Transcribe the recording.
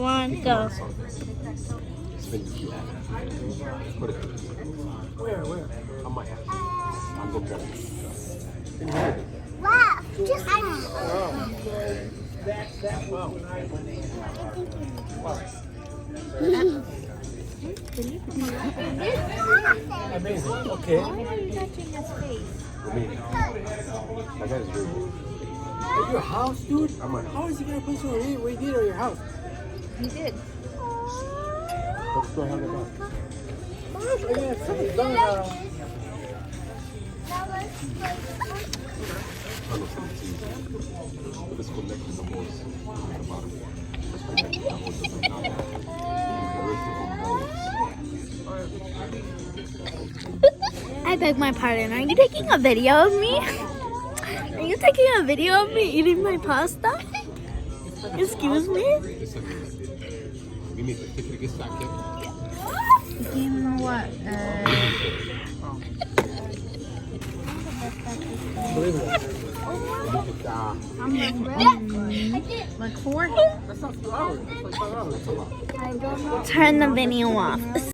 One, go. Spin the key. Put it. Where? I might have to. I'm the judge. Wow, just Amazing. Okay. Why are you touching his face? For me. My dad is very good. At your house, dude? I'm on. How is he gonna put some what he did at your house? He did. Let's go have it back. I mean, something's done I know something's easy. But let's connect the hose at the bottom. Let's connect the hose at the bottom. The rest of the hose. I beg my pardon. Are you taking a video of me? Are you taking a video of me eating my pasta? Excuse me? We need to take it back here. In what? Like 4? That's not 2 hours. That's like 5 hours. Turn the video off.